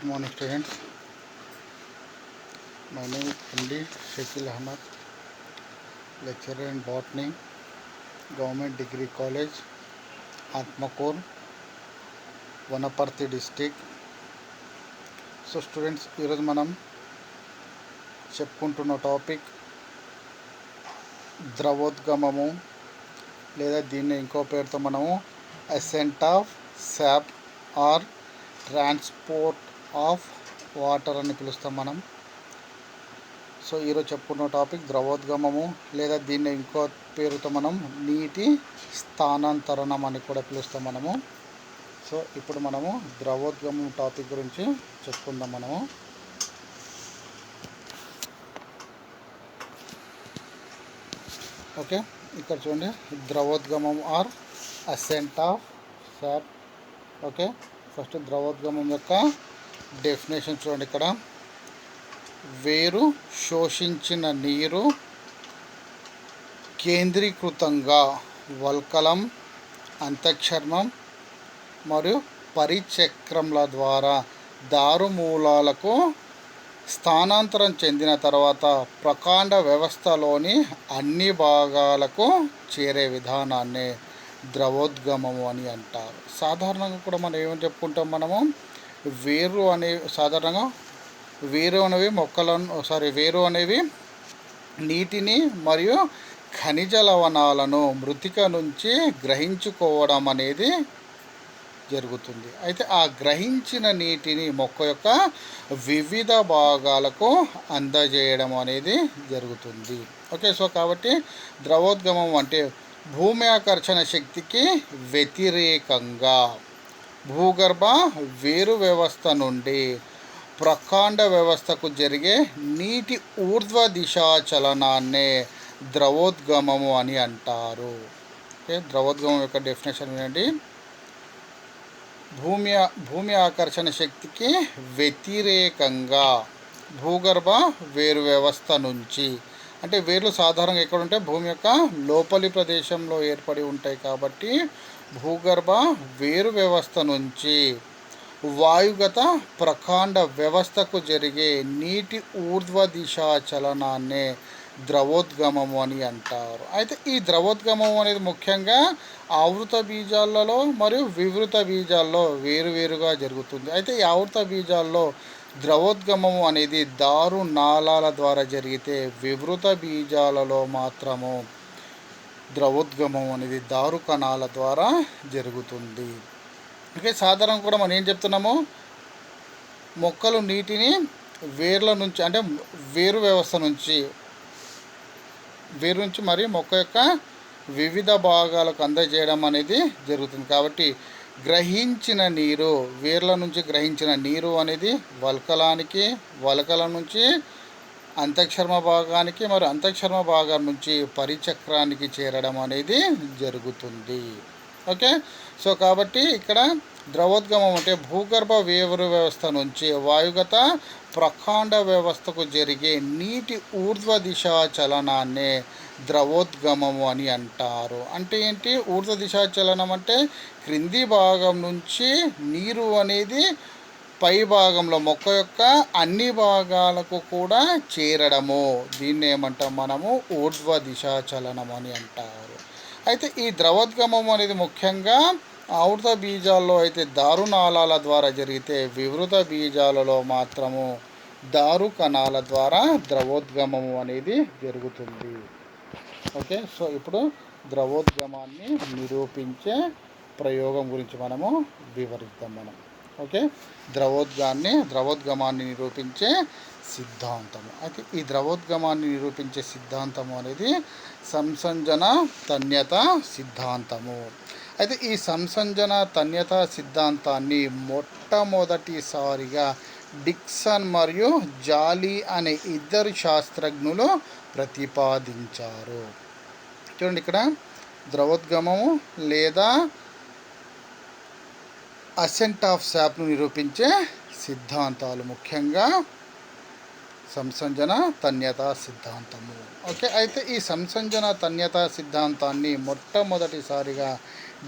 Good morning, students. My name is MD Shakil Ahmad, lecturer in botany, Government Degree College, Atmakor, Vanaparthi district. So students, ఈరోజు మనం చెప్పుకుంటున్న topic ద్రవోద్గమము, లేదా దీన్ని ఇంకో పేరుతో మనము ascent of sap or transport of water అని పిలుస్తాం మనం. సో ఈరోజు చెప్పుకున్న టాపిక్ ద్రవోద్గమము, లేదా దీన్ని ఇంకో పేరుతో మనం నీటి స్థానాంతరణం అని కూడా పిలుస్తాం మనము. సో ఇప్పుడు మనము ద్రవోద్గమం టాపిక్ గురించి చెప్పుకుందాం మనము. ఓకే, ఇక్కడ చూడండి, ద్రవోద్గమం or ascent of sap. Okay, first ద్రవోద్గమం యొక్క డెఫినేషన్ చూడండి. ఇక్కడ వేరు శోషించిన నీరు కేంద్రీకృతంగా వల్కలం, అంతఃచర్మం మరియు పరిచక్రముల ద్వారా దారుమూలాలకు స్థానాంతరం చెందిన తర్వాత ప్రకాండ వ్యవస్థలోని అన్ని భాగాలకు చేరే విధానాన్ని ద్రవోద్గమము అని అంటారు. సాధారణంగా కూడా మనం ఏమని చెప్పుకుంటాం, మనము వేరు అనేవి నీటిని మరియు ఖనిజ లవణాలను మృతిక నుంచి గ్రహించుకోవడం అనేది జరుగుతుంది. అయితే ఆ గ్రహించిన నీటిని మొక్క యొక్క వివిధ భాగాలకు అందజేయడం అనేది జరుగుతుంది. ఓకే, సో కాబట్టి ద్రవోద్గమం అంటే భూమి ఆకర్షణ శక్తికి వ్యతిరేకంగా భూగర్భ వేరు వ్యవస్థ నుండి ప్రకాండ వ్యవస్థకు జరిగే నీటి ఊర్ధ్వ దిశా చలనాన్నే ద్రవోద్గమము అని అంటారు. ఓకే, ద్రవోద్గమం యొక్క డెఫినేషన్ ఏంటంటే భూమి ఆకర్షణ శక్తికి వ్యతిరేకంగా భూగర్భ వేరు వ్యవస్థ నుంచి, అంటే వేర్లు సాధారణంగా ఎక్కడ ఉంటే భూమి యొక్క లోపలి ప్రదేశంలో ఏర్పడి ఉంటాయి కాబట్టి భూగర్భ వేరు వ్యవస్థ నుంచి వాయుగత ప్రకాండ వ్యవస్థకు జరిగే నీటి ఊర్ధ్వ దిశా చలనాన్నే ద్రవోద్గమము అని అంటారు. అయితే ఈ ద్రవోద్గమం అనేది ముఖ్యంగా ఆవృత బీజాలలో మరియు వివృత బీజాల్లో వేరువేరుగా జరుగుతుంది. అయితే ఈ ఆవృత బీజాల్లో ద్రవోద్గమము అనేది దారు నాళాల ద్వారా జరిగితే, వివృత బీజాలలో మాత్రము ద్రవోద్గమం అనేది దారు కణాల ద్వారా జరుగుతుంది. ఓకే, సాధారణంగా కూడా మనం ఏం చెప్తున్నాము, మొక్కలు నీటిని వేర్ల నుంచి, అంటే వేరు వ్యవస్థ నుంచి మరియు మొక్క యొక్క వివిధ భాగాలకు అందజేయడం అనేది జరుగుతుంది. కాబట్టి గ్రహించిన నీరు, వేర్ల నుంచి గ్రహించిన నీరు అనేది వల్కలం నుంచి అంతఃచర్మ భాగానికి మరియు అంతఃచర్మ భాగం నుంచి పరిచక్రానికి చేరడం అనేది జరుగుతుంది. ఓకే, సో కాబట్టి ఇక్కడ ద్రవోద్గమం అంటే భూగర్భ వేరు వ్యవస్థ నుంచి వాయుగత ప్రకాండ వ్యవస్థకు జరిగే నీటి ఊర్ధ్వ దిశా చలనాన్నే ద్రవోద్గమము అని అంటారు. అంటే ఏంటి ఊర్ధ్వ దిశా చలనం అంటే క్రింది భాగం నుంచి నీరు అనేది పై భాగంలో మొక్క యొక్క అన్ని భాగాలకు కూడా చేరడము, దీన్ని ఏమంటాం మనము ఊర్ధ్వ దిశా చలనం అని అంటారు. అయితే ఈ ద్రవోద్గమం అనేది ముఖ్యంగా ఆవృత బీజాల్లో అయితే దారునాళాల ద్వారా జరిగితే, వివృత బీజాలలో మాత్రము దారు కణాల ద్వారా ద్రవోద్గమము అనేది జరుగుతుంది. ఓకే, సో ఇప్పుడు ద్రవోద్గమాన్ని నిరూపించే ప్రయోగం గురించి మనము వివరిద్దాం మనం. ఓకే, ద్రవోద్గమాన్ని నిరూపించే సిద్ధాంతము. అయితే ఈ ద్రవోద్గమాన్ని నిరూపించే సిద్ధాంతము అనేది సంసంజన తన్యత సిద్ధాంతము. అయితే ఈ సంసంజన తన్యత సిద్ధాంతాన్ని మొట్టమొదటిసారిగా డిక్సన్ మరియు జాలీ అనే ఇద్దరు శాస్త్రజ్ఞులు ప్రతిపాదించారు. చూడండి, ఇక్కడ ద్రవోద్గమము లేదా అసెంట్ ఆఫ్ సాప్ను నిరూపించే సిద్ధాంతాలు ముఖ్యంగా సంసంజన తన్యత సిద్ధాంతము. ఓకే, అయితే ఈ సంసంజన తన్యత సిద్ధాంతాన్ని మొట్టమొదటిసారిగా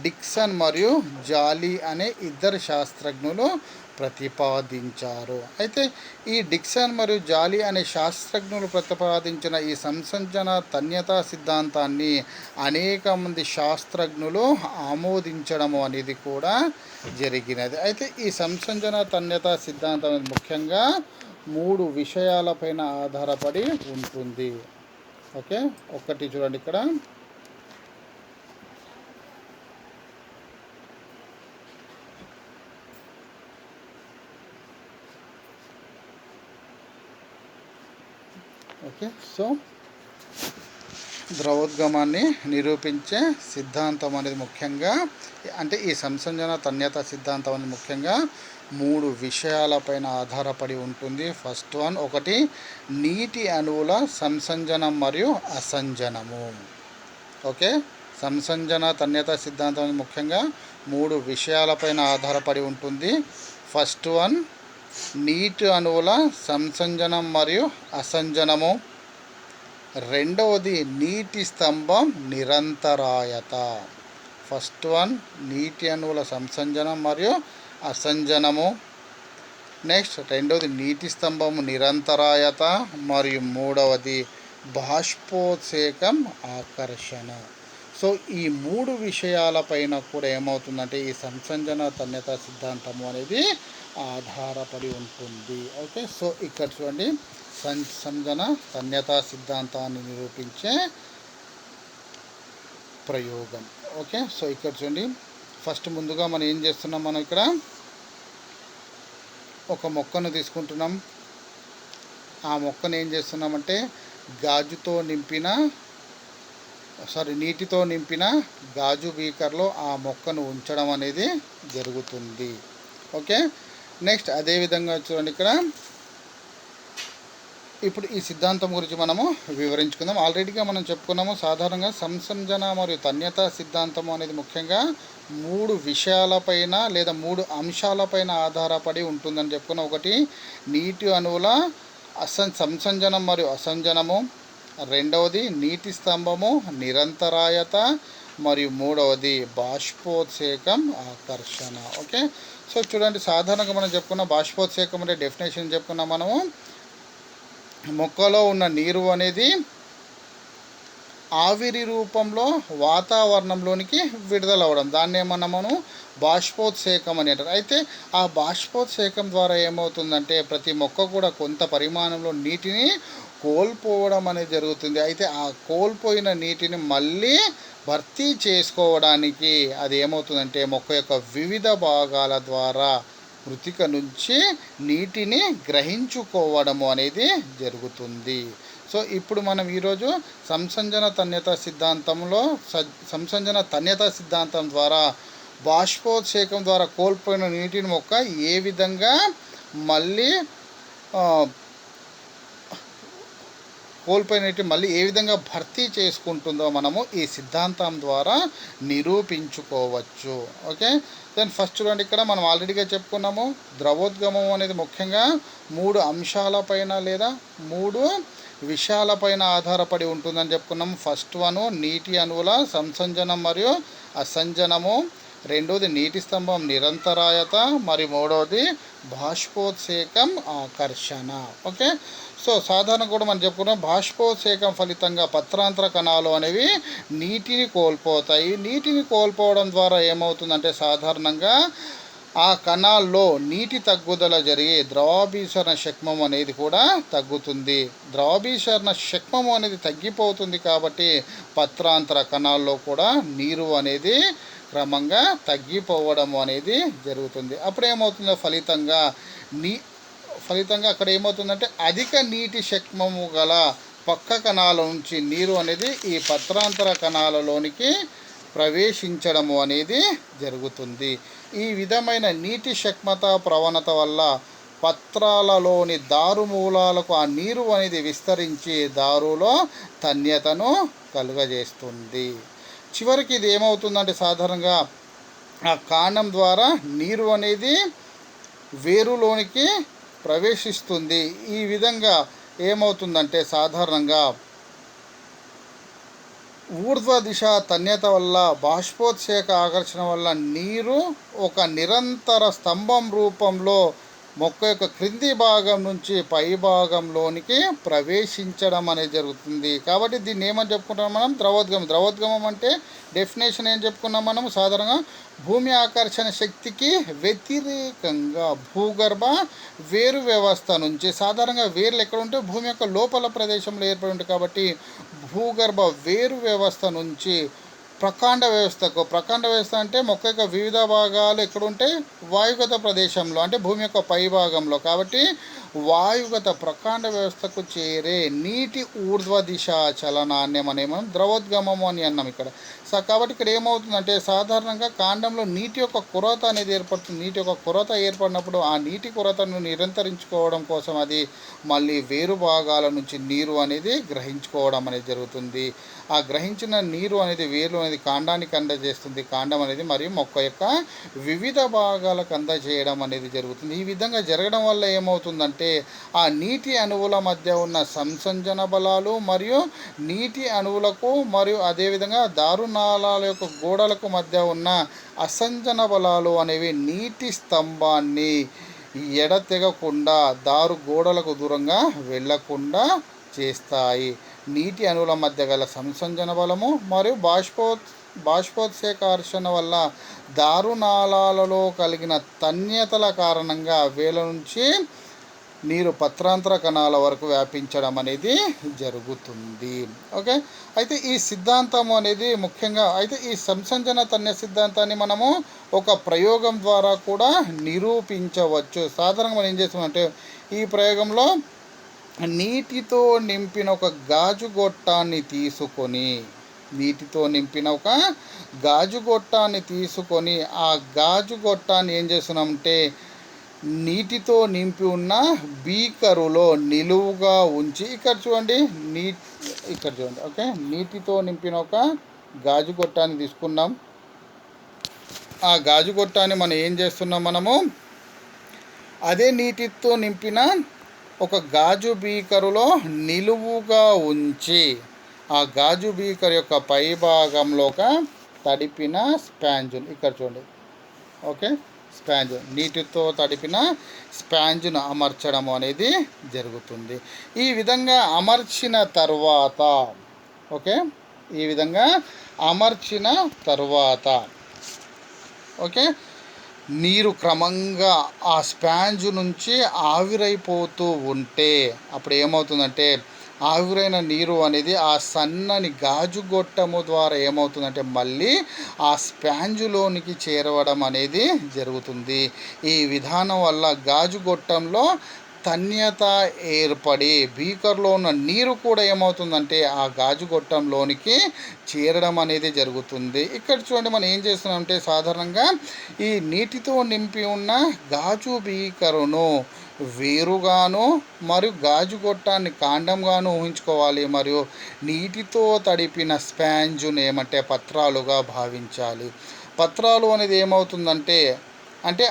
డిక్సన్ మరియు జాలీ అనే ఇద్దరు శాస్త్రజ్ఞులు ప్రతిపాదించారు. అయితే ఈ డిక్సన్ మరియు జాలీ అనే శాస్త్రజ్ఞులు ప్రతిపాదించిన ఈ సంసంజన తన్యతా సిద్ధాంతాన్ని అనేక మంది శాస్త్రజ్ఞులు ఆమోదించడము అనేది కూడా జరిగినది. అయితే ఈ సంసంజన తన్యతా సిద్ధాంతం అనేది ముఖ్యంగా 3 విషయాలపైన ఆధారపడి ఉంటుంది. ఓకే, ఒకటి చూడండి ఇక్కడ, ఓకే. సో ద్రవోద్గమాన్ని నిరూపించే సిద్ధాంతం అనేది ముఖ్యంగా, అంటే ఈ సంసంజన తన్యత సిద్ధాంతం అనేది ముఖ్యంగా 3 విషయాలపైన ఆధారపడి ఉంటుంది. ఫస్ట్ వన్, ఒకటి నీటి అణువుల సంసంజనం మరియు అసంజనము. ఓకే, సంసంజన తన్యత సిద్ధాంతం అనేది ముఖ్యంగా 3 విషయాలపైన ఆధారపడి ఉంటుంది. ఫస్ట్ వన్, నీటి అణువుల సంసంజనం మరియు అసంజనము. రెండవది నీటి స్తంభం నిరంతరాయత. ఫస్ట్ వన్, నీటి అణువుల సంసంజనం మరియు అసంజనము. నెక్స్ట్ రెండవది నీటి స్తంభము నిరంతరాయత, మరియు మూడవది బాష్పోత్సేకం ఆకర్షణ. సో ఈ 3 విషయాలపైన కూడా ఏమవుతుందంటే ఈ సంసంజన తన్యత సిద్ధాంతము అనేది ఆధారపడి ఉంటుంది. ఓకే, సో ఇక్కడ చూడండి, సంసంజన తన్యతా సిద్ధాంతాన్ని నిరూపించే ప్రయోగం. ఓకే, సో ఇక్కడ చూడండి, ఫస్ట్ ముందుగా మనం ఏం చేస్తున్నాం, మనం ఇక్కడ ఒక మొక్కను తీసుకుంటున్నాం. ఆ మొక్కను ఏం చేస్తున్నామంటే నీటితో నింపిన గాజు బీకర్లో ఆ మొక్కను ఉంచడం అనేది జరుగుతుంది. ఓకే, నెక్స్ట్ అదేవిధంగా చూడండి ఇక్కడ, ఇప్పుడు ఈ సిద్ధాంతం గురించి మనము వివరించుకుందాం. ఆల్రెడీగా మనం చెప్పుకున్నాము, సాధారణంగా సంసంజన మరియు తన్యత సిద్ధాంతం అనేది ముఖ్యంగా 3 విషయాలపైన లేదా 3 అంశాలపైన ఆధారపడి ఉంటుందని చెప్పుకున్నాం. ఒకటి నీటి అణువుల సంసంజనం మరియు అసంజనము, రెండవది నీటి స్తంభము నిరంతరాయత, మరియు మూడవది బాష్పోత్సేకం ఆకర్షణ. ఓకే, సో చూడండి, సాధారణంగా మనం చెప్పుకున్న బాష్పోత్సేకం అంటే డెఫినేషన్ చెప్పుకున్నాం మనము. మొక్కలో ఉన్న నీరు అనేది ఆవిరి రూపంలో వాతావరణంలోనికి విడుదలవ్వడం, దాన్ని ఏమన్నా మనం బాష్పోత్సేకం అని అంటారు. అయితే ఆ బాష్పోత్సేకం ద్వారా ఏమవుతుందంటే ప్రతి మొక్క కూడా కొంత పరిమాణంలో నీటిని కోల్పోవడం అనేది జరుగుతుంది. అయితే ఆ కోల్పోయిన నీటిని మళ్ళీ భర్తీ చేసుకోవడానికి అది ఏమవుతుందంటే మొక్క యొక్క వివిధ భాగాల ద్వారా మృతిక నుంచి నీటిని గ్రహించుకోవడము అనేది జరుగుతుంది. సో ఇప్పుడు మనం ఈరోజు సంసంజన తన్యత సిద్ధాంతం ద్వారా బాష్పోత్సేకం ద్వారా కోల్పోయిన నీటిని మొక్క ఏ విధంగా మళ్ళీ ఏ విధంగా భర్తీ చేసుకుంటుందో మనము ఈ సిద్ధాంతం ద్వారా నిరూపించుకోవచ్చు. ఓకే, దెన్ ఫస్ట్ చూడండి, ఇక్కడ మనం ఆల్రెడీగా చెప్పుకున్నాము, ద్రవోద్గమం అనేది ముఖ్యంగా 3 అంశాలపైన లేదా 3 విషయాలపైన ఆధారపడి ఉంటుందని చెప్పుకున్నాము. ఫస్ట్ వన్ నీటి అణువుల సంసంజనం మరియు అసంజనము, రెండవది నీటి స్తంభం నిరంతరాయత, మరియు మూడవది బాష్పోత్సేకం ఆకర్షణ. ఓకే, సో సాధారణంగా కూడా మనం చెప్పుకున్నాం, బాష్పోత్సేకం ఫలితంగా పత్రాంతర కణాలు అనేవి నీటిని కోల్పోతాయి. నీటిని కోల్పోవడం ద్వారా ఏమవుతుందంటే సాధారణంగా ఆ కణాల్లో నీటి తగ్గుదల జరిగి ద్రవాభిసరణ శక్మం అనేది కూడా తగ్గుతుంది. ద్రవాభిసరణ శక్మం అనేది తగ్గిపోతుంది కాబట్టి పత్రాంతర కణాల్లో కూడా నీరు అనేది క్రమంగా తగ్గిపోవడం అనేది జరుగుతుంది. అప్పుడు ఏమవుతుందో ఫలితంగా అక్కడ ఏమవుతుందంటే అధిక నీటి శక్మము గల పక్క కణాల నుంచి నీరు అనేది ఈ పత్రాంతర కణాలలోనికి ప్రవేశించడము అనేది జరుగుతుంది. ఈ విధమైన నీటి శక్మత ప్రవణత వల్ల పత్రాలలోని దారుమూలాలకు ఆ నీరు అనేది విస్తరించి దారులో తన్యతను కలుగజేస్తుంది. చివరికి ఇది ఏమవుతుందంటే సాధారణంగా ఆ కాండం ద్వారా నీరు అనేది వేరులోనికి ప్రవేశిస్తుంది. ఈ విధంగా ఏమవుతుందంటే సాధారణంగా ఊర్ధ్వ దిశ తన్యత వల్ల బాష్పోత్సేక ఆకర్షణ వల్ల నీరు ఒక నిరంతర స్తంభం రూపంలో మొక్క యొక్క క్రింది భాగం నుంచి పై భాగంలోనికి ప్రవేశించడం అనేది జరుగుతుంది. కాబట్టి దీన్ని ఏమని చెప్పుకుంటాం మనం? ద్రవోద్గమం. ద్రవోద్గమం అంటే డెఫినేషన్ ఏం చెప్పుకున్నాం మనం? సాధారణంగా భూమి ఆకర్షణ శక్తికి వ్యతిరేకంగా భూగర్భ వేరు వ్యవస్థ నుంచి, సాధారణంగా వేర్లు ఎక్కడ ఉంటే భూమి యొక్క లోపల ప్రదేశంలో ఏర్పడి ఉంటాయి కాబట్టి భూగర్భ వేరు వ్యవస్థ నుంచి ప్రకాండ వ్యవస్థకు, ప్రకాండ వ్యవస్థ అంటే మొక్క యొక్క వివిధ భాగాలు ఎక్కడుంటే వాయుగత ప్రదేశంలో అంటే భూమి యొక్క పై భాగంలో, కాబట్టి వాయుగత ప్రకాండ వ్యవస్థకు చేరే నీటి ఊర్ధ్వ దిశ చలనాన్ని మనం ద్రవోద్గమము అని అన్నాం ఇక్కడ. కాబట్టి ఇక్కడ ఏమవుతుందంటే సాధారణంగా కాండంలో నీటి యొక్క కొరత అనేది ఏర్పడుతుంది. నీటి యొక్క కొరత ఏర్పడినప్పుడు ఆ నీటి కొరతను నిరంతరించుకోవడం కోసం అది మళ్ళీ వేరు భాగాల నుంచి నీరు అనేది గ్రహించుకోవడం అనేది జరుగుతుంది. ఆ గ్రహించిన నీరు అనేది వేరు అనేది కాండానికి అందజేస్తుంది. కాండం అనేది మరియు మొక్క యొక్క వివిధ భాగాలకు అందజేయడం అనేది జరుగుతుంది. ఈ విధంగా జరగడం వల్ల ఏమవుతుందంటే ఆ నీటి అణువుల మధ్య ఉన్న సంసంజన బలాలు మరియు నీటి అణువులకు మరియు అదేవిధంగా దారునాళాల యొక్క గోడలకు మధ్య ఉన్న అసంజన బలాలు అనేవి నీటి స్తంభాన్ని ఎడతెగకుండా దారు గోడలకు దూరంగా వెళ్లకుండా చేస్తాయి. నీటి అణువుల మధ్య గల సంసంజన బలము మరియు బాష్పోత్సేకర్షణ వల్ల దారునాళాలలో కలిగిన తన్యతల కారణంగా వేల నుంచి నీరు పత్రాంతర కణాల వరకు వ్యాపించడం అనేది జరుగుతుంది. ఓకే, అయితే ఈ సిద్ధాంతం అనేది ముఖ్యంగా అయితే ఈ సంసంజన తన్య సిద్ధాంతాన్ని మనము ఒక ప్రయోగం ద్వారా కూడా నిరూపించవచ్చు. సాధారణంగా మనం ఏం చేస్తామంటే ఈ ప్రయోగంలో నీటితో నింపిన ఒక గాజు గొట్టాన్ని తీసుకొని ఆ గాజు గొట్టాన్ని ఏం చేస్తున్నామంటే నీటితో నింపి ఉన్న బీకరులో నిలువుగా ఉంచి ఇక్కడ చూడండి. ఓకే, నీటితో నింపిన ఒక గాజు గొట్టాన్ని తీసుకున్నాం. ఆ గాజు గొట్టాన్ని మనం ఏం చేస్తున్నాం? మనము అదే నీటితో నింపిన ఒక గాజు బీకరులో నిలువుగా ఉంచి ఆ గాజు బీకర్ యొక్క పై భాగంలో ఒక తడిపిన స్పాంజును ఇక్కడ చూడండి. ఓకే, నీటితో తడిపిన స్పాంజ్ను అమర్చడం అనేది జరుగుతుంది. ఈ విధంగా అమర్చిన తర్వాత నీరు క్రమంగా ఆ స్పాంజ్ నుంచి ఆవిరైపోతూ ఉంటే అప్పుడు ఏమవుతుందంటే ఆవిరైన నీరు అనేది ఆ సన్నని గాజు గొట్టము ద్వారా ఏమవుతుందంటే మళ్ళీ ఆ స్పాంజులోనికి చేరవడం అనేది జరుగుతుంది. ఈ విధానం వల్ల గాజు గొట్టంలో తన్యత ఏర్పడి బీకర్లో ఉన్న నీరు కూడా ఏమవుతుందంటే ఆ గాజు గొట్టంలోనికి చేరడం అనేది జరుగుతుంది. ఇక్కడ చూడండి, మనం ఏం చేస్తున్నామంటే సాధారణంగా ఈ నీటితో నింపి ఉన్న గాజు బీకరును వేరుగాను మరియు గాజు గొట్టాన్ని కాండంగాను ఊహించుకోవాలి. మరియు నీటితో తడిపిన స్పాంజును ఏమంటే పత్రాలుగా భావించాలి. పత్రాలు అనేది ఏమవుతుందంటే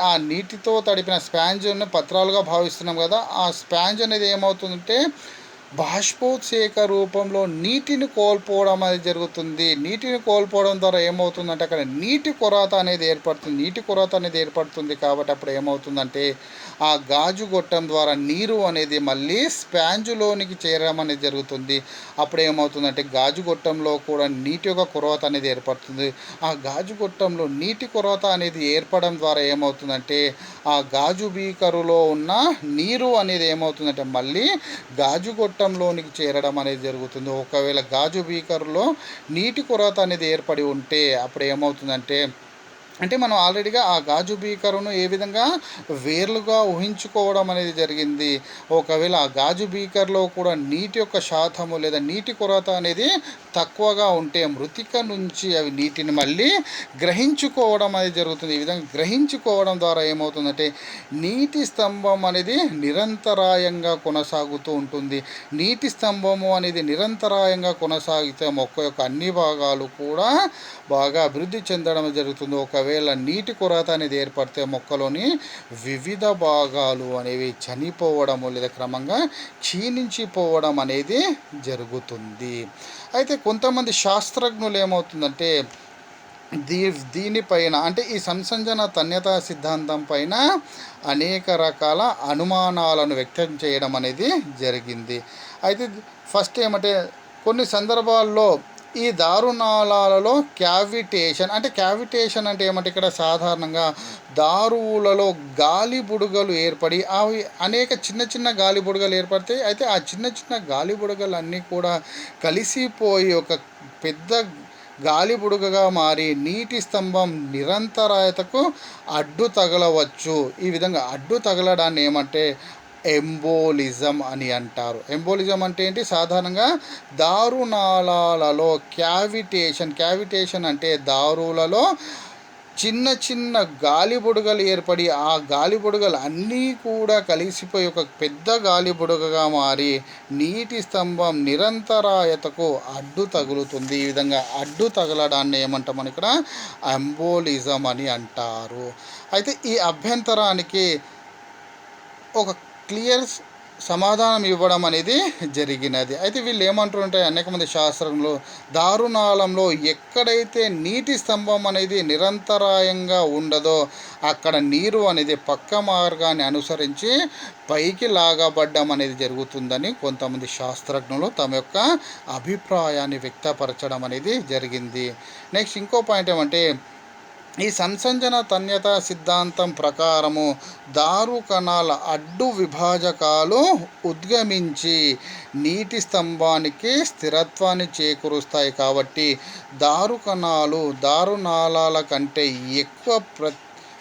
ఆ నీటితో తడిపిన స్పాంజ్ను పత్రాలుగా భావిస్తున్నాం కదా, ఆ స్పాంజ్ అనేది ఏమవుతుందంటే బాష్పోత్సేక రూపంలో నీటిని కోల్పోవడం అనేది జరుగుతుంది. నీటిని కోల్పోవడం ద్వారా ఏమవుతుందంటే అక్కడ నీటి కొరత అనేది ఏర్పడుతుంది. కాబట్టి అప్పుడు ఏమవుతుందంటే ఆ గాజు గొట్టం ద్వారా నీరు అనేది మళ్ళీ స్పాంజులోనికి చేరడం అనేది జరుగుతుంది. అప్పుడు ఏమవుతుందంటే గాజు గొట్టంలో కూడా నీటి యొక్క కొరత అనేది ఏర్పడుతుంది. ఆ గాజు గొట్టంలో నీటి కొరత అనేది ఏర్పడడం ద్వారా ఏమవుతుందంటే ఆ గాజు బీకరులో ఉన్న నీరు అనేది ఏమవుతుందంటే మళ్ళీ గాజు గొట్టంలోనికి చేరడం అనేది జరుగుతుంది. ఒకవేళ గాజు బీకరులో నీటి కొరత అనేది ఏర్పడి ఉంటే అప్పుడు ఏమవుతుందంటే మనం ఆల్రెడీగా ఆ గాజు బీకరును ఏ విధంగా వేర్లుగా ఊహించుకోవడం అనేది జరిగింది. ఒకవేళ ఆ గాజు బీకర్లో కూడా నీటి యొక్క శాతము లేదా నీటి కొరత అనేది తక్కువగా ఉంటే మృతిక నుంచి అవి నీటిని మళ్ళీ గ్రహించుకోవడం అనేది జరుగుతుంది. ఈ విధంగా గ్రహించుకోవడం ద్వారా ఏమవుతుందంటే నీటి స్తంభం అనేది నిరంతరాయంగా కొనసాగుతూ ఉంటుంది. నీటి స్తంభము అనేది నిరంతరాయంగా కొనసాగితే మొక్క యొక్క అన్ని భాగాలు కూడా బాగా అభివృద్ధి చెందడం జరుగుతుంది. ఒకవేళ ఒకవేళ నీటి కొరత అనేది ఏర్పడితే మొక్కలోని వివిధ భాగాలు అనేవి చనిపోవడము లేదా క్రమంగా క్షీణించిపోవడం అనేది జరుగుతుంది. అయితే కొంతమంది శాస్త్రజ్ఞులు ఏమవుతుందంటే దీనిపైన అంటే ఈ సంసంజన తన్యతా సిద్ధాంతం పైన అనేక రకాల అనుమానాలను వ్యక్తం చేయడం అనేది జరిగింది. అయితే ఫస్ట్ ఏమంటే కొన్ని సందర్భాల్లో ఈ దారునాళాలలో క్యావిటేషన్ అంటే ఏమంటే ఇక్కడ సాధారణంగా దారువులలో గాలి బుడగలు ఏర్పడి అవి అనేక చిన్న చిన్న గాలి బుడగలు ఏర్పడతాయి. అయితే ఆ చిన్న చిన్న గాలి బుడగలు అన్నీ కూడా కలిసిపోయి ఒక పెద్ద గాలి బుడగగా మారి నీటి స్తంభం నిరంతరాయతకు అడ్డు తగలవచ్చు. ఈ విధంగా అడ్డు తగలడాన్ని ఏమంటే ఎంబోలిజం అని అంటారు. ఎంబోలిజం అంటే ఏంటి? సాధారణంగా దారునాళాలలో క్యావిటేషన్ అంటే దారులలో చిన్న చిన్న గాలి బుడగలు ఏర్పడి ఆ గాలి బుడగలు అన్నీ కూడా కలిసిపోయి ఒక పెద్ద గాలి బుడగగా మారి నీటి స్తంభం నిరంతరాయతకు అడ్డు తగులుతుంది. ఈ విధంగా అడ్డు తగలడాన్ని ఏమంటామని ఇక్కడ ఎంబోలిజం అని అంటారు. అయితే ఈ అభ్యంతరానికి ఒక క్లియర్ సమాధానం ఇవ్వడం అనేది జరిగినది. అయితే వీళ్ళు ఏమంటుంటే అనేక మంది శాస్త్రంలో దారునాళంలో ఎక్కడైతే నీటి స్తంభం అనేది నిరంతరాయంగా ఉండదో అక్కడ నీరు అనేది పక్క మార్గాన్ని అనుసరించి పైకి లాగబడ్డం అనేది జరుగుతుందని కొంతమంది శాస్త్రజ్ఞులు తమ యొక్క అభిప్రాయాన్ని వ్యక్తపరచడం అనేది జరిగింది. నెక్స్ట్ ఇంకో పాయింట్ ఏమంటే ఈ సంసంజన తన్యతా సిద్ధాంతం ప్రకారము దారు కణాల అడ్డు విభాజకాలు ఉద్గమించి నీటి స్తంభానికి స్థిరత్వాన్ని చేకూరుస్తాయి. కాబట్టి దారు కణాలు దారునాళాల కంటే ఎక్కువ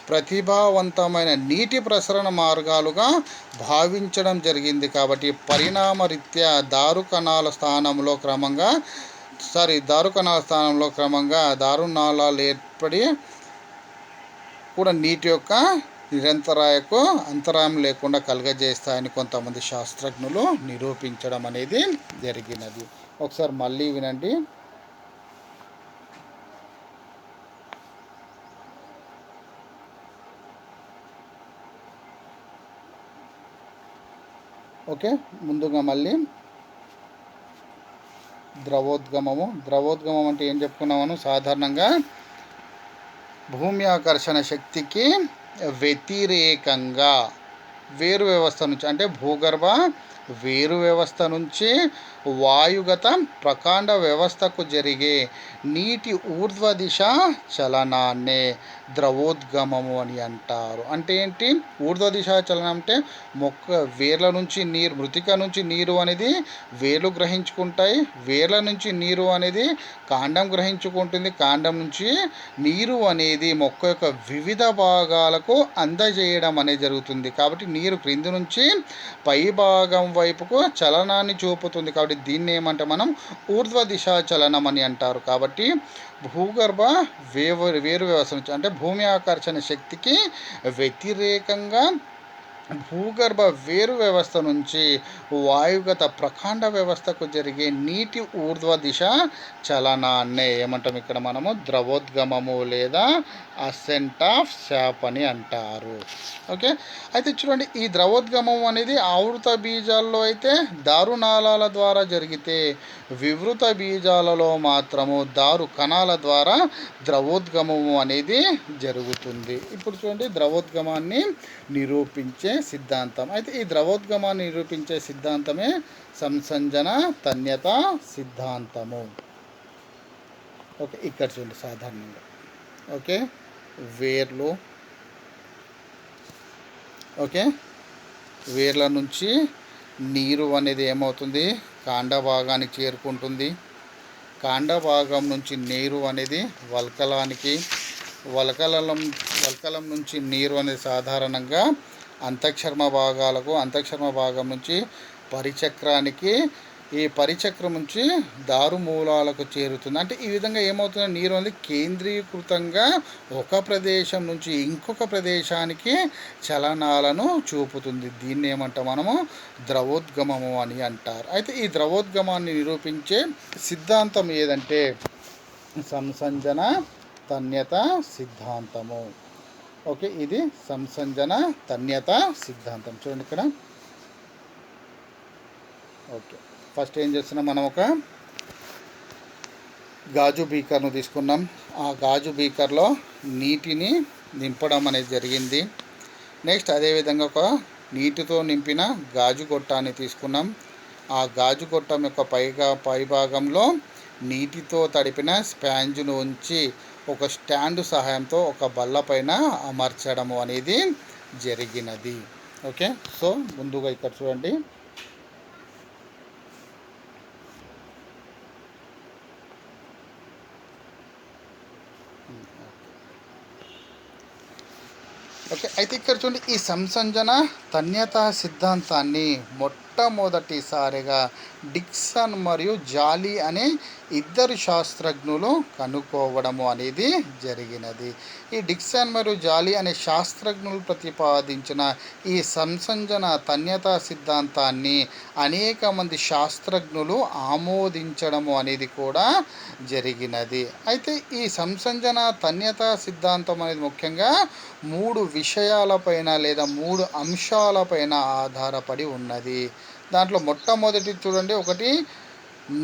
ప్రతిభావంతమైన నీటి ప్రసరణ మార్గాలుగా భావించడం జరిగింది. కాబట్టి పరిణామరీత్యా దారు కణాల స్థానంలో క్రమంగా దారునాళాలు ఏర్పడి కూడా నీటి యొక్క నిరంతరాయకు అంతరాయం లేకుండా కలుగజేస్తాయని కొంతమంది శాస్త్రజ్ఞులు నిరూపించడం అనేది జరిగినది. ఒకసారి మళ్ళీ వినండి. ఓకే, ముందుగా మళ్ళీ ద్రవోద్గమం అంటే ఏం చెప్పుకున్నామను? సాధారణంగా భూమి ఆకర్షణ శక్తికి వ్యతిరేకంగా వేరు వ్యవస్థ నుంచి అంటే భూగర్భ వేరు వ్యవస్థ నుంచి వాయుగత ప్రకాండ వ్యవస్థకు జరిగే నీటి ఊర్ధ్వ దిశ చలనాన్నే ద్రవోద్గమము అని అంటారు. అంటే ఏంటి? ఊర్ధ్వ దిశ చలనం అంటే వేర్ల నుంచి నీరు, మృతిక నుంచి నీరు అనేది వేర్లు గ్రహించుకుంటాయి. వేర్ల నుంచి నీరు అనేది కాండం గ్రహించుకుంటుంది. కాండం నుంచి నీరు అనేది మొక్క యొక్క వివిధ భాగాలకు అందజేయడం అనేది జరుగుతుంది. కాబట్టి నీరు క్రింది నుంచి పై భాగం వైపుకు చలనాన్ని చూపుతుంది. కాబట్టి దీన్ని ఏమంటే మనం ఊర్ధ్వ దిశా చలనం అని అంటారు. కాబట్టి భూగర్భ వేరు వ్యవస్థ నుంచి అంటే భూమి ఆకర్షణ శక్తికి వ్యతిరేకంగా భూగర్భ వేరు వ్యవస్థ నుంచి వాయుగత ప్రకాండ వ్యవస్థకు జరిగే నీటి ఊర్ధ్వ దిశ చలనాన్నే ఏమంటాం ఇక్కడ మనము ద్రవోద్గమము లేదా అసెంట్ ఆఫ్ శాప్ అని అంటారు. ఓకే, అయితే చూడండి, ఈ ద్రవోద్గమం అనేది ఆవృత బీజాల్లో అయితే దారునాళాల ద్వారా జరిగితే వివృత బీజాలలో మాత్రము దారు కణాల ద్వారా ద్రవోద్గమము అనేది జరుగుతుంది. ఇప్పుడు చూడండి, ద్రవోద్గమాన్ని నిరూపించే సిద్ధాంతం. అయితే ఈ ద్రవోద్గమాన్ని నిరూపించే సిద్ధాంతమే సంసంజన తన్యత సిద్ధాంతము. ఓకే, ఇక్కడ చూడండి సాధారణంగా ఓకే వేర్లు వేర్ల నుంచి నీరు అనేది ఏమవుతుంది? కాండ భాగానికి చేరుకుంటుంది. కాండ భాగం నుంచి నీరు అనేది వల్కలం నుంచి నీరు అనేది సాధారణంగా అంతఃచర్మ భాగం నుంచి పరిచక్రానికి, ఈ పరిచక్రం నుంచి దారుమూలాలకు చేరుతుంది. అంటే ఈ విధంగా ఏమవుతుంది? నీరు అనేది కేంద్రీకృతంగా ఒక ప్రదేశం నుంచి ఇంకొక ప్రదేశానికి చలనాలను చూపుతుంది. దీన్ని ఏమంటాం మనము? ద్రవోద్గమము అని అంటారు. అయితే ఈ ద్రవోద్గమాన్ని నిరూపించే సిద్ధాంతం ఏదంటే సంసంజన తన్యత సిద్ధాంతము. ఓకే, ఇది సంసంజన తన్యత సిద్ధాంతం. చూడండి ఇక్కడ. ఓకే, ఫస్ట్ ఏం చేస్తున్నాం, మనం ఒక గాజు బీకర్ను తీసుకున్నాం. ఆ గాజు బీకర్లో నీటిని నింపడం అనేది జరిగింది. నెక్స్ట్ అదేవిధంగా ఒక నీటితో నింపిన గాజు గొట్టాన్ని తీసుకున్నాం. ఆ గాజు గొట్టం యొక్క పైభాగంలో నీటితో తడిపిన స్పాంజ్ను ఉంచి ఒక స్టాండ్ సహాయంతో ఒక బల్ల పైన అమర్చడము అనేది జరిగినది. ఓకే, సో ముందుగా ఇక్కడ చూడండి. ఓకే, అయితే ఇక్కడ చూడండి, ఈ సంసంజన తన్యతా సిద్ధాంతాన్ని మొట్టమొదటిసారిగా డిక్సన్ మరియు జాలీ అనే ఇద్దరు శాస్త్రజ్ఞులు కనుక్కోవడము అనేది జరిగినది. ఈ డిక్సన్ మరియు జాలీ అనే శాస్త్రజ్ఞులు ప్రతిపాదించిన ఈ సంసంజన తన్యతా సిద్ధాంతాన్ని అనేక మంది శాస్త్రజ్ఞులు ఆమోదించడము అనేది కూడా జరిగినది. అయితే ఈ సంసంజన తన్యతా సిద్ధాంతం అనేది ముఖ్యంగా 3 విషయాలపైన లేదా 3 అంశాలపైన ఆధారపడి ఉన్నది. దాంట్లో మొట్టమొదటి చూడండి, ఒకటి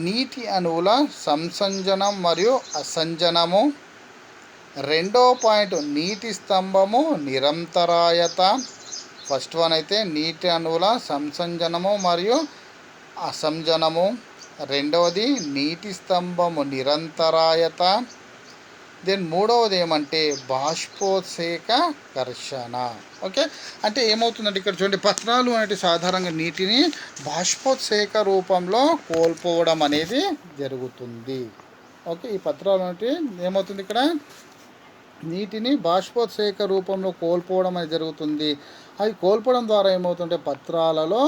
నీటి అణువుల సంసంజనం మరియు అసంజనము. రెండో పాయింట్ నీటి స్తంభము నిరంతరాయత. ఫస్ట్ వన్ అయితే నీటి అణువుల సంసంజనము మరియు అసంజనము. రెండవది నీటి స్తంభము నిరంతరాయత. దెన్ మూడవది ఏమంటే బాష్పోత్సేక ఘర్షణ. ఓకే, అంటే ఏమవుతుందంటే ఇక్కడ చూడండి, పత్రాలు అనేవి సాధారణంగా నీటిని బాష్పోత్సేక రూపంలో కోల్పోవడం అనేది జరుగుతుంది. ఓకే, ఈ పత్రాలు అనేవి ఏమవుతుంది, ఇక్కడ నీటిని బాష్పోత్సేక రూపంలో కోల్పోవడం అనేది జరుగుతుంది. అవి కోల్పోవడం ద్వారా ఏమవుతుంటే పత్రాలలో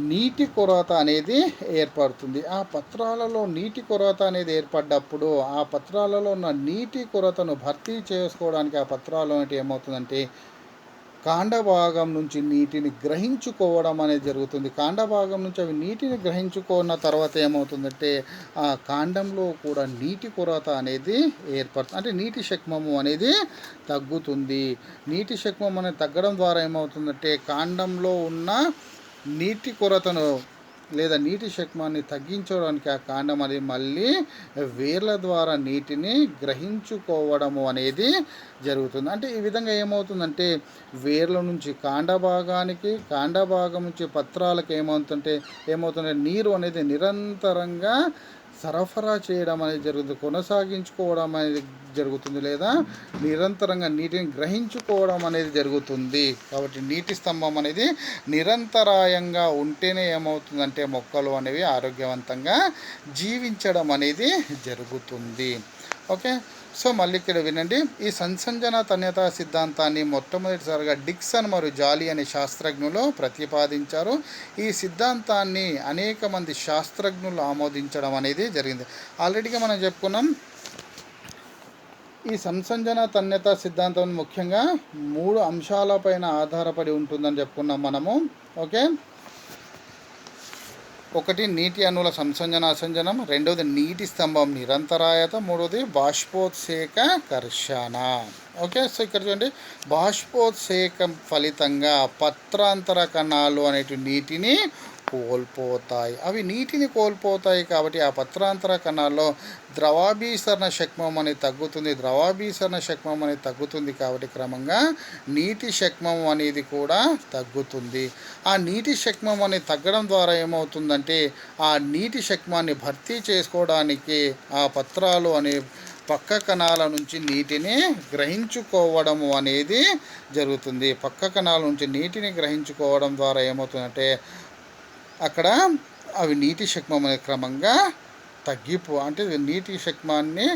నీటి కొరత అనేది ఏర్పడుతుంది. ఆ పత్రాలలో నీటి కొరత అనేది ఏర్పడ్డప్పుడు ఆ పత్రాలలో ఉన్న నీటి కొరతను భర్తీ చేసుకోవడానికి ఆ పత్రాలు అనేవి ఏమవుతుందంటే కాండభాగం నుంచి నీటిని గ్రహించుకోవడం అనేది జరుగుతుంది. కాండభాగం నుంచి అవి నీటిని గ్రహించుకున్న తర్వాత ఏమవుతుందంటే ఆ కాండంలో కూడా నీటి కొరత అనేది ఏర్పడుతుంది. అంటే నీటి శక్మము అనేది తగ్గుతుంది. నీటి శక్మం అనేది తగ్గడం ద్వారా ఏమవుతుందంటే కాండంలో ఉన్న నీటి కొరతను లేదా నీటి శక్మాన్ని తగ్గించడానికి ఆ కాండం అనేది మళ్ళీ వేర్ల ద్వారా నీటిని గ్రహించుకోవడము అనేది జరుగుతుంది. అంటే ఈ విధంగా ఏమవుతుందంటే వేర్ల నుంచి కాండభాగం నుంచి పత్రాలకు ఏమవుతుందంటే నీరు అనేది నిరంతరంగా సరఫరా చేయడం అనేది జరుగుతుంది, కొనసాగించుకోవడం అనేది జరుగుతుంది, లేదా నిరంతరంగా నీటిని గ్రహించుకోవడం అనేది జరుగుతుంది. కాబట్టి నీటి స్తంభం అనేది నిరంతరాయంగా ఉంటేనే ఏమవుతుందంటే మొక్కలు అనేవి ఆరోగ్యవంతంగా జీవించడం అనేది జరుగుతుంది. ఓకే, సో మళ్ళీ ఇక్కడ వినండి. ఈ సంసంజన తన్యతా సిద్ధాంతాన్ని మొట్టమొదటిసారిగా డిక్సన్ మరియు జాలీ అనే శాస్త్రజ్ఞులు ప్రతిపాదించారు. ఈ సిద్ధాంతాన్ని అనేక మంది శాస్త్రజ్ఞులు ఆమోదించడం అనేది జరిగింది. ఆల్రెడీగా మనం చెప్పుకున్నాం, ఈ సంసంజన తన్యతా సిద్ధాంతం ముఖ్యంగా 3 అంశాలపైన ఆధారపడి ఉంటుందని చెప్పుకున్నాం మనము. ఓకే, ఒకటి నీటి అణువుల సంసంజన అసంజనం, రెండవది నీటి స్తంభం నిరంతరాయత, మూడవది బాష్పోత్సేక ఘర్షణ. ఓకే, సో ఇక్కడ చూడండి, బాష్పోత్సేకం ఫలితంగా పత్రాంతర కణాలు అనేటి నీటిని కోల్పోతాయి. అవి నీటిని కోల్పోతాయి కాబట్టి ఆ పత్రాంతర కణాల్లో ద్రవాభిసరణ శక్మం అనేది తగ్గుతుంది. కాబట్టి క్రమంగా నీటి శక్మం అనేది కూడా తగ్గుతుంది. ఆ నీటి శక్మం అనేది తగ్గడం ద్వారా ఏమవుతుందంటే ఆ నీటి శక్మాన్ని భర్తీ చేసుకోవడానికి ఆ పత్రాలు అనే పక్క కణాల నుంచి నీటిని గ్రహించుకోవడము అనేది జరుగుతుంది. పక్క కణాల నుంచి నీటిని గ్రహించుకోవడం ద్వారా ఏమవుతుందంటే అక్కడ అవి నీటి శక్మం అనే క్రమంగా అంటే నీటి శక్మాన్ని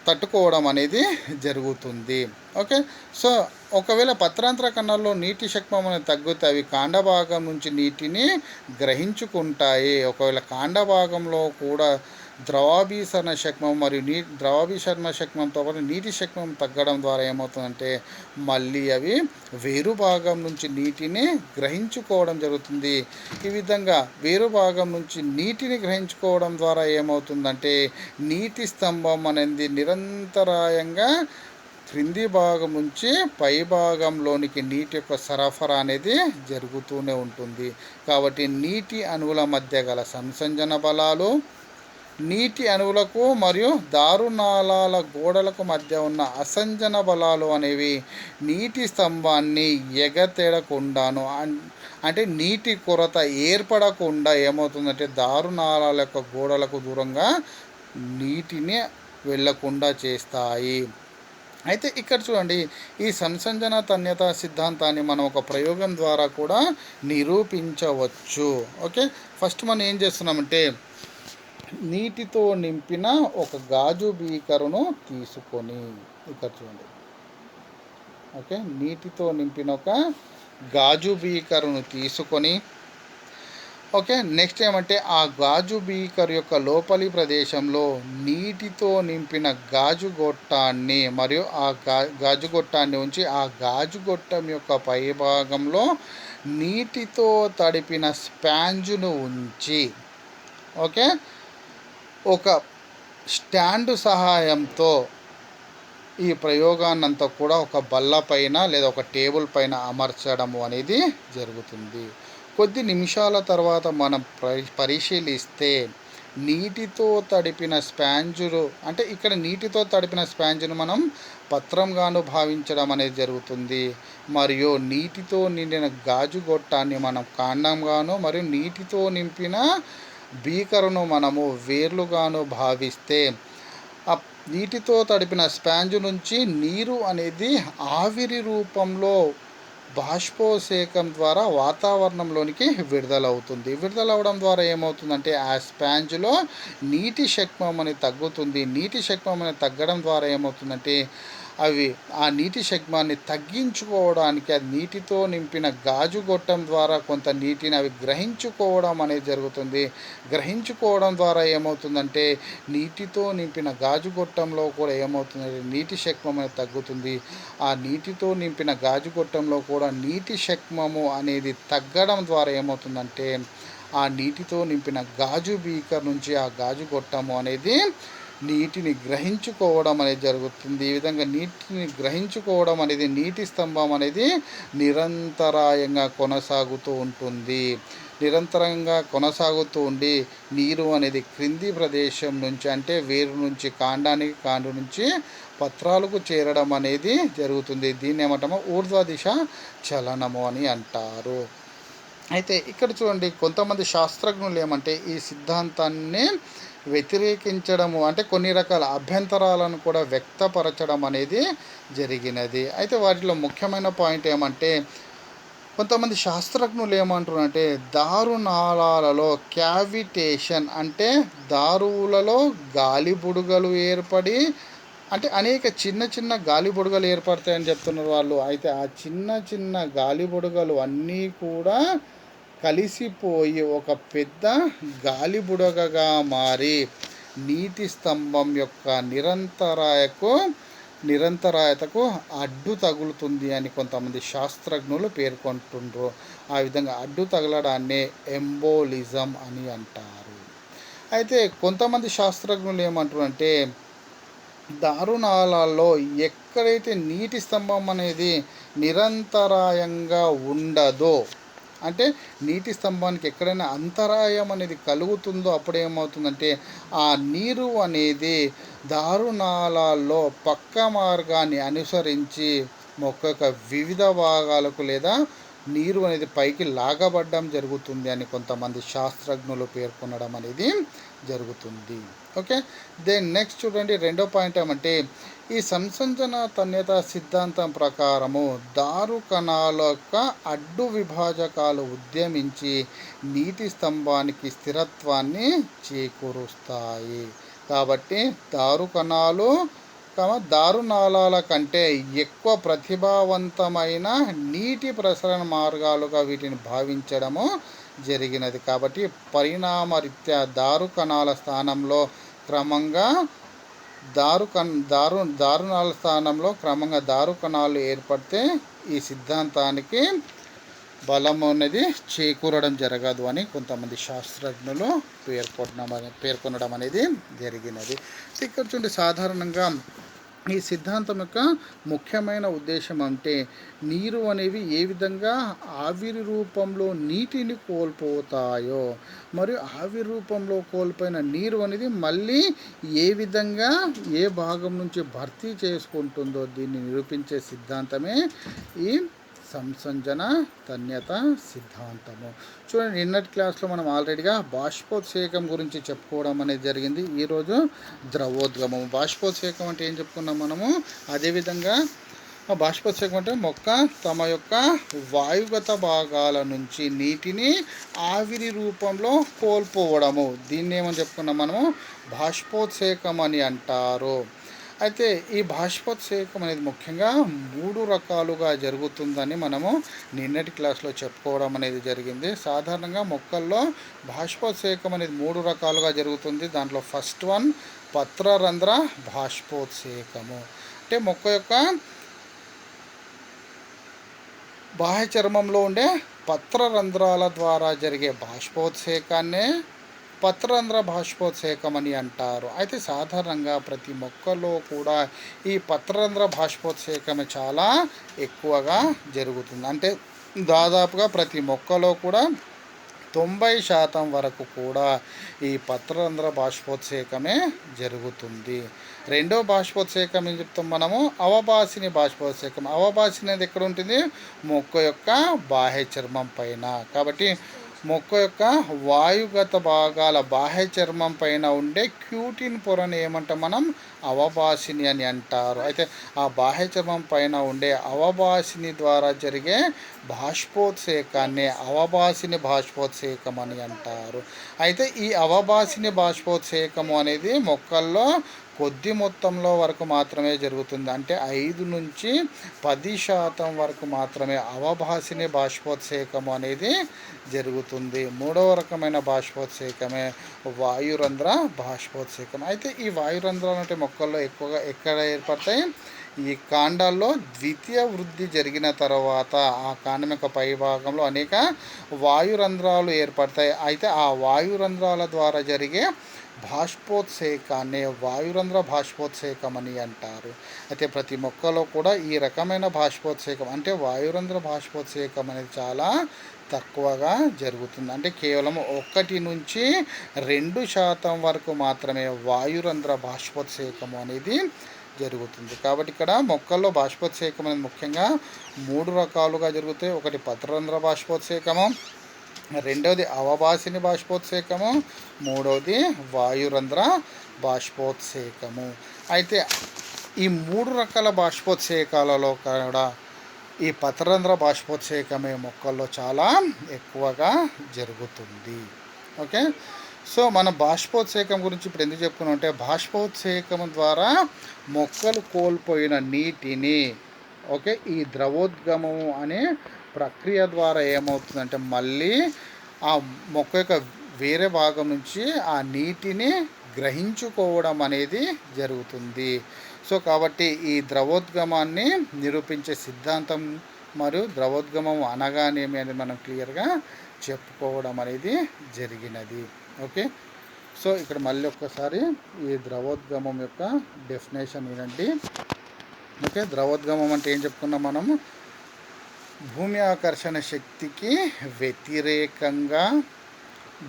తట్టుకోవడం అనేది జరుగుతుంది. ఓకే, సో ఒకవేళ పత్రాంతర కణాల్లో నీటి శక్మం అనేది తగ్గితే అవి కాండభాగం నుంచి నీటిని గ్రహించుకుంటాయి. ఒకవేళ కాండభాగంలో కూడా ద్రవాభిసరణ శక్మం మరియు ద్రవాభిసరణ శక్మంతో పాటు నీటి శక్మం తగ్గడం ద్వారా ఏమవుతుందంటే మళ్ళీ అవి వేరు భాగం నుంచి నీటిని గ్రహించుకోవడం జరుగుతుంది. ఈ విధంగా వేరు భాగం నుంచి నీటిని గ్రహించుకోవడం ద్వారా ఏమవుతుందంటే నీటి స్తంభం అనేది నిరంతరాయంగా క్రింది భాగం నుంచి పై భాగంలోనికి నీటి యొక్క సరఫరా అనేది జరుగుతూనే ఉంటుంది. కాబట్టి నీటి అణువుల మధ్య గల సంసంజన బలాలు, నీటి అణువులకు మరియు దారునాళాల గోడలకు మధ్య ఉన్న అసంజన బలాలు అనేవి నీటి స్తంభాన్ని ఎగతెడకుండాను అంటే నీటి కొరత ఏర్పడకుండా ఏమవుతుందంటే దారునాళాల యొక్క గోడలకు దూరంగా నీటిని వెళ్లకుండా చేస్తాయి. అయితే ఇక్కడ చూడండి, ఈ సంసంజన తన్యత సిద్ధాంతాన్ని మనం ఒక ప్రయోగం ద్వారా కూడా నిరూపించవచ్చు. ఓకే, ఫస్ట్ మనం ఏం చేస్తున్నామంటే నీటితో నింపిన ఒక గాజు బీకరును తీసుకొని, ఇక్కడ చూడండి, ఓకే, నీటితో నింపిన ఒక గాజు బీకరును తీసుకొని, ఓకే, నెక్స్ట్ ఏమంటే ఆ గాజు బీకర్ యొక్క లోపలి ప్రదేశంలో నీటితో నింపిన గాజు గొట్టాన్ని మరియు ఆ గాజు గొట్టాన్ని ఉంచి ఆ గాజు గొట్టం యొక్క పై భాగంలో నీటితో తడిపిన స్పాంజును ఉంచి, ఓకే, ఒక స్టాండు సహాయంతో ఈ ప్రయోగాన్నంతా కూడా ఒక బల్ల పైన లేదా ఒక టేబుల్ పైన అమర్చడము అనేది జరుగుతుంది. కొద్ది నిమిషాల తర్వాత మనం పరిశీలిస్తే నీటితో తడిపిన స్పాంజులు అంటే ఇక్కడ నీటితో తడిపిన స్పాంజును మనం పత్రంగాను భావించడం అనేది జరుగుతుంది. మరియు నీటితో నిండిన గాజు గొట్టాన్ని మనం కాండంగాను మరియు నీటితో నింపిన బీకరును మనము వేర్లుగాను భావిస్తే ఆ నీటితో తడిపిన స్పాంజు నుంచి నీరు అనేది ఆవిరి రూపంలో బాష్పోసేకం ద్వారా వాతావరణంలోనికి విడుదలవుతుంది. విడుదలవడం ద్వారా ఏమవుతుందంటే ఆ స్పాంజ్లో నీటి శక్మం అనేది తగ్గుతుంది. నీటి శక్మం అనేది తగ్గడం ద్వారా ఏమవుతుందంటే అవి ఆ నీటి శక్మాన్ని తగ్గించుకోవడానికి అది నీటితో నింపిన గాజు గొట్టం ద్వారా కొంత నీటిని అవి గ్రహించుకోవడం అనేది జరుగుతుంది. గ్రహించుకోవడం ద్వారా ఏమవుతుందంటే నీటితో నింపిన గాజు గొట్టంలో కూడా ఏమవుతుందంటే నీటి శక్మం అనేది తగ్గుతుంది. ఆ నీటితో నింపిన గాజు గొట్టంలో కూడా నీటి శక్మము అనేది తగ్గడం ద్వారా ఏమవుతుందంటే ఆ నీటితో నింపిన గాజు బీకర్ నుంచి ఆ గాజు గొట్టము అనేది నీటిని గ్రహించుకోవడం అనేది జరుగుతుంది. ఈ విధంగా నీటిని గ్రహించుకోవడం అనేది నీటి స్తంభం అనేది నిరంతరాయంగా కొనసాగుతూ ఉంటుంది. నిరంతరంగా కొనసాగుతూ ఉండి నీరు అనేది క్రింది ప్రదేశం నుంచి అంటే వేరు నుంచి కాండానికి, కాండు నుంచి పత్రాలకు చేరడం అనేది జరుగుతుంది. దీన్ని ఏమంటామో ఊర్ధ్వ దిశ చలనము అని అంటారు. అయితే ఇక్కడ చూడండి, కొంతమంది శాస్త్రజ్ఞులు ఏమంటే ఈ సిద్ధాంతాన్ని వ్యతిరేకించడము అంటే కొన్ని రకాల అభ్యంతరాలను కూడా వ్యక్తపరచడం అనేది జరిగినది. అయితే వాటిలో ముఖ్యమైన పాయింట్ ఏమంటే కొంతమంది శాస్త్రజ్ఞులు ఏమంటారంటే దారునాళాలలో క్యావిటేషన్ అంటే దారువులలో గాలి బుడగలు ఏర్పడి అంటే అనేక చిన్న చిన్న గాలి బుడగలు ఏర్పడతాయని చెప్తున్నారు వాళ్ళు. అయితే ఆ చిన్న చిన్న గాలి బుడగలు అన్నీ కూడా కలిసిపోయి ఒక పెద్ద గాలి బుడగగా మారి నీటి స్తంభం యొక్క నిరంతరాయతకు అడ్డు తగులుతుంది అని కొంతమంది శాస్త్రజ్ఞులు పేర్కొంటుండ్రు. ఆ విధంగా అడ్డు తగలడాన్ని ఎంబోలిజం అని అంటారు. అయితే కొంతమంది శాస్త్రజ్ఞులు ఏమంటారు అంటే దారునాళాల్లో ఎక్కడైతే నీటి స్తంభం అనేది నిరంతరాయంగా ఉండదో అంటే నీటి స్తంభానికి ఎక్కడైనా అంతరాయం అనేది కలుగుతుందో అప్పుడు ఏమవుతుందంటే ఆ నీరు అనేది దారునాళాల్లో పక్క మార్గాన్ని అనుసరించి మొక్క యొక్క వివిధ భాగాలకు లేదా నీరు అనేది పైకి లాగబడ్డం జరుగుతుంది అని కొంతమంది శాస్త్రజ్ఞులు పేర్కొనడం అనేది జరుగుతుంది. ఓకే, దెన్ నెక్స్ట్ చూడండి, రెండో పాయింట్ ఏమంటే ఈ సంసంజన తన్యత సిద్ధాంతం ప్రకారము దారు కణాల యొక్క అడ్డు విభాజకాలు ఉద్యమించి నీటి స్తంభానికి స్థిరత్వాన్ని చేకూరుస్తాయి. కాబట్టి దారు కణాలు దారునాళాల కంటే ఎక్కువ ప్రతిభావంతమైన నీటి ప్రసరణ మార్గాలుగా వీటిని భావించడము జరిగినది. కాబట్టి పరిణామరీత్యా దారు కణాల స్థానంలో క్రమంగా దారుణాల స్థానంలో క్రమంగా దారు కణాలు ఏర్పడితే ఈ సిద్ధాంతానికి బలం అనేది చేకూరడం జరగదు అని కొంతమంది శాస్త్రజ్ఞులు పేర్కొనడం అనేది జరిగినది. ఇక్కడ చూడండి, సాధారణంగా ఈ సిద్ధాంతం యొక్క ముఖ్యమైన ఉద్దేశం అంటే నీరు అనేవి ఏ విధంగా ఆవిరి రూపంలో నీటిని కోల్పోతాయో మరియు ఆవిరి రూపంలో కోల్పోయిన నీరు అనేది మళ్ళీ ఏ విధంగా ఏ భాగం నుంచి భర్తీ చేసుకుంటుందో దీన్ని నిరూపించే సిద్ధాంతమే ఈ సంసంజన తన్యత సిద్ధాంతము. చూడండి, నిన్నటి క్లాస్లో మనం ఆల్రెడీగా బాష్పోత్సేకం గురించి చెప్పుకోవడం అనేది జరిగింది. ఈరోజు ద్రవోద్గమం. బాష్పోత్సేకం అంటే ఏం చెప్పుకున్నాం మనము. అదేవిధంగా బాష్పోత్సేకం అంటే మొక్క తమ యొక్క వాయుగత భాగాల నుంచి నీటిని ఆవిరి రూపంలో కోల్పోవడము, దీన్ని ఏమని చెప్పుకున్నాం మనము, బాష్పోత్సేకం అని అంటారు. అయితే ఈ బాష్పోత్సేకం అనేది ముఖ్యంగా 3 రకాలుగా జరుగుతుందని మనము నిన్నటి క్లాస్లో చెప్పుకోవడం అనేది జరిగింది. సాధారణంగా మొక్కల్లో బాష్పోత్సేకం అనేది 3 రకాలుగా జరుగుతుంది. దాంట్లో ఫస్ట్ వన్ పత్రరంధ్ర బాష్పోత్సేకము. అంటే మొక్క యొక్క బాహ్య చర్మంలో ఉండే పత్రరంధ్రాల ద్వారా జరిగే బాష్పోత్సేకాన్నే పత్రరంధ్ర బాష్పోత్సేకం అని అంటారు. అయితే సాధారణంగా ప్రతి మొక్కలో కూడా ఈ పత్రరంధ్ర బాష్పోత్సేకమే చాలా ఎక్కువగా జరుగుతుంది. అంటే దాదాపుగా ప్రతి మొక్కలో కూడా 90% వరకు కూడా ఈ పత్రరంధ్ర బాష్పోత్సేకమే జరుగుతుంది. రెండో బాష్పోత్సేకం ఏం చెప్తాం మనము, అవభాసిని బాష్పోత్సేకం. అవభాసిని అనేది ఎక్కడ ఉంటుంది, మొక్క యొక్క బాహ్య చర్మం పైన. కాబట్టి మొక్క యొక్క వాయుగత భాగాల బాహ్య చర్మం పైన ఉండే క్యూటిన్ పొరను ఏమంటాం మనం, అవభాసిని అని అంటారు. అయితే ఆ బాహ్య చర్మం పైన ఉండే అవభాసిని ద్వారా జరిగే బాష్పోత్సేకాన్ని అవభాసిని బాష్పోత్సేకం అని అంటారు. అయితే ఈ అవభాసిని బాష్పోత్సేకము అనేది మొక్కల్లో కొద్ది మొత్తంలో వరకు మాత్రమే జరుగుతుంది. అంటే 5 నుంచి 10% వరకు మాత్రమే అవభాసిని బాష్పోత్సేకము అనేది జరుగుతుంది. మూడవ రకమైన బాష్పోత్సేకమే వాయురంధ్ర బాష్పోత్సేకం. అయితే ఈ వాయురంధ్రాలు అంటే మొక్కల్లో ఎక్కువగా ఎక్కడ ఏర్పడతాయి, ఈ కాండాల్లో ద్వితీయ వృద్ధి జరిగిన తర్వాత ఆ కాండం యొక్క పై భాగంలో అనేక వాయురంధ్రాలు ఏర్పడతాయి. అయితే ఆ వాయురంధ్రాల ద్వారా జరిగే బాష్పోత్సేకాన్ని వాయురంధ్ర బాష్పోత్సేకం అని అంటారు. అయితే ప్రతి మొక్కలో కూడా ఈ రకమైన బాష్పోత్సేకం అంటే వాయురంధ్ర బాష్పోత్సేకం అనేది చాలా తక్కువగా జరుగుతుంది. అంటే కేవలం 1 నుంచి 2% వరకు మాత్రమే వాయురంధ్ర బాష్పోత్సేకము అనేది జరుగుతుంది. కాబట్టి ఇక్కడ మొక్కల్లో బాష్పోత్సేకం అనేది ముఖ్యంగా 3 రకాలుగా జరుగుతాయి. ఒకటి పత్రరంధ్ర బాష్పోత్సేకము, రెండవది అవభాసిని బాష్పోత్సేకము, మూడవది వాయురంధ్ర బాష్పోత్సేకము. అయితే ఈ 3 రకాల బాష్పోత్సేకాలలో కూడా ఈ పత్రరంధ్ర బాష్పోత్సేకమే మొక్కల్లో చాలా ఎక్కువగా జరుగుతుంది. ఓకే, సో మన బాష్పోత్సేకం గురించి ఇప్పుడు ఎందుకు చెప్పుకున్నాం అంటే, బాష్పోత్సేకం ద్వారా మొక్కలు కోల్పోయిన నీటిని ఈ ద్రవోద్గమము అనే ప్రక్రియ ద్వారా ఏమవుతుందంటే మళ్ళీ ఆ మొక్క యొక్క వేరే భాగం నుంచి ఆ నీటిని గ్రహించుకోవడం అనేది జరుగుతుంది. సో కాబట్టి ఈ ద్రవోద్గమాన్ని నిరూపించే సిద్ధాంతం మరియు ద్రవోద్గమం అనగానేమి అనేది మనం క్లియర్గా చెప్పుకోవడం అనేది జరిగినది. ఓకే, సో ఇక్కడ మళ్ళీ ఒక్కసారి ఈ ద్రవోద్గమం యొక్క డెఫినేషన్ వినండి. ఓకే, ద్రవోద్గమం అంటే ఏం చెప్పుకున్నాం మనము, భూమి ఆకర్షణ శక్తికి వ్యతిరేకంగా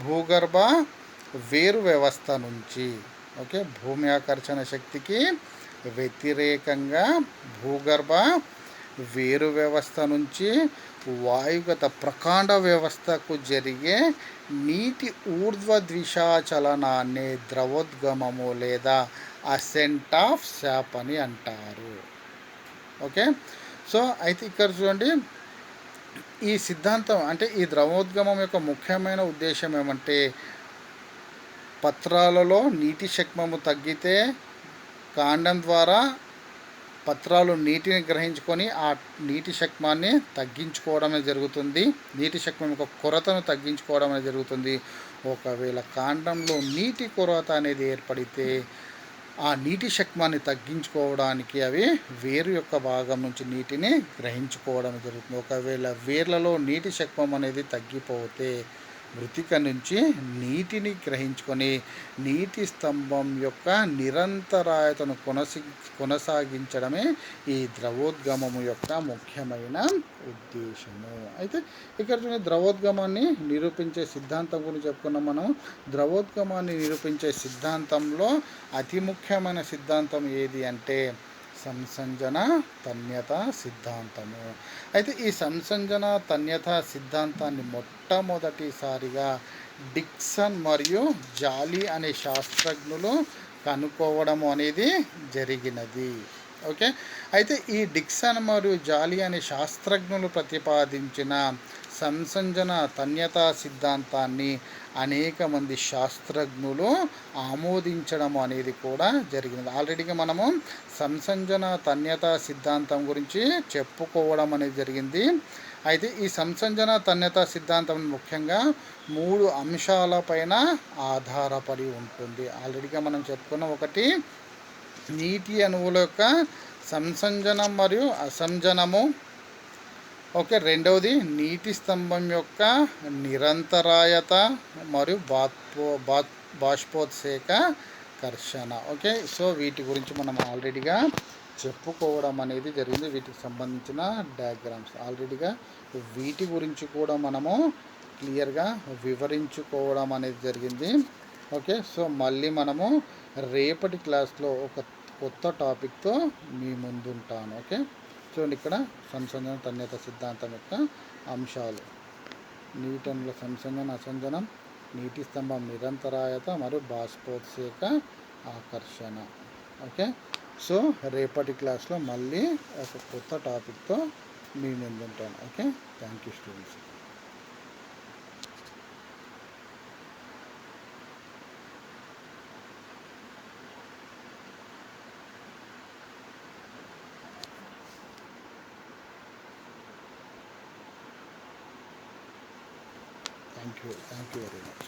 భూగర్భ వేరు వ్యవస్థ నుంచి భూమి ఆకర్షణ శక్తికి వ్యతిరేకంగా భూగర్భ వేరు వ్యవస్థ నుంచి వాయుగత ప్రకాండ వ్యవస్థకు జరిగే నీటి ఊర్ధ్వ ద్విషాచలనాన్ని ద్రవోద్గమము లేదా అసెంట్ ఆఫ్ శాప్ అని అంటారు. ఓకే, సో అయితే ఇక్కడ చూడండి, ఈ సిద్ధాంతం అంటే ఈ ద్రవోద్గమం యొక్క ముఖ్యమైన ఉద్దేశం ఏమంటే, పత్రాలలో నీటి శక్మము తగ్గితే కాండం ద్వారా పత్రాలు నీటిని గ్రహించుకొని ఆ నీటి శక్మాన్ని తగ్గించుకోవడం అనేది జరుగుతుంది. నీటి శక్మం యొక్క కొరతను తగ్గించుకోవడం అనేది జరుగుతుంది. ఒకవేళ కాండంలో నీటి కొరత అనేది ఏర్పడితే ఆ నీటి శక్మాన్ని తగ్గించుకోవడానికి అవి వేరు యొక్క భాగం నుంచి నీటిని గ్రహించుకోవడం జరుగుతుంది. ఒకవేళ వేర్లలో నీటి శక్మం అనేది తగ్గిపోతే మృతిక నుంచి నీటిని గ్రహించుకొని నీటి స్తంభం యొక్క నిరంతరాయతను కొనసాగించడమే ఈ ద్రవోద్గమము యొక్క ముఖ్యమైన ఉద్దేశము. అయితే ఇక్కడ ద్రవోద్గమాన్ని నిరూపించే సిద్ధాంతం గురించి చెప్పుకున్నాం మనం. ద్రవోద్గమాన్ని నిరూపించే సిద్ధాంతంలో అతి ముఖ్యమైన సిద్ధాంతం ఏది అంటే సంసంజన తన్యత సిద్ధాంతము. అయితే ఈ సంసంజన తన్యత సిద్ధాంతాన్ని మొట్టమొదటిసారిగా డిక్సన్ మరియు జాలీ అనే శాస్త్రజ్ఞులు కనుక్కోవడము అనేది జరిగినది. ఓకే, అయితే ఈ డిక్సన్ మరియు జాలీ అనే శాస్త్రజ్ఞులు ప్రతిపాదించిన సంసంజన తన్యతా సిద్ధాంతాన్ని అనేక మంది శాస్త్రజ్ఞులు ఆమోదించడం అనేది కూడా జరిగినది. ఆల్రెడీగా మనము సంసంజన తన్యతా సిద్ధాంతం గురించి చెప్పుకోవడం అనేది జరిగింది. అయితే ఈ సంసంజన తన్యతా సిద్ధాంతం ముఖ్యంగా 3 అంశాలపైన ఆధారపడి ఉంటుంది. ఆల్రెడీగా మనం చెప్పుకున్న ఒకటి నీటి అణువుల యొక్క సంసంజనం మరియు అసంజనము. ఓకే, రెండవది నీటి స్తంభం యొక్క నిరంతరాయత మరియు బాష్పోత్సేక కర్షణ. ఓకే, సో వీటి గురించి మనం ఆల్రెడీగా చెప్పుకోవడం అనేది జరిగింది. వీటికి సంబంధించిన డయాగ్రామ్స్ ఆల్రెడీగా వీటి గురించి కూడా మనము క్లియర్గా వివరించుకోవడం అనేది జరిగింది. ఓకే, సో మళ్ళీ మనము రేపటి క్లాస్లో ఒక కొత్త టాపిక్తో మీ ముందుంటాను. ఓకే, చూడండి ఇక్కడ సంసంజన తన్యత సిద్ధాంతం యొక్క అంశాలు: నీటన్ల సంసంజన అసంజనం, నీటి స్తంభం నిరంతరాయత మరియు బాష్పోత్సేక ఆకర్షణ. ఓకే, సో రేపటి క్లాస్లో మళ్ళీ ఒక కొత్త టాపిక్తో మీ ముందుంటాను. Okay, thank you students. Thank you very much.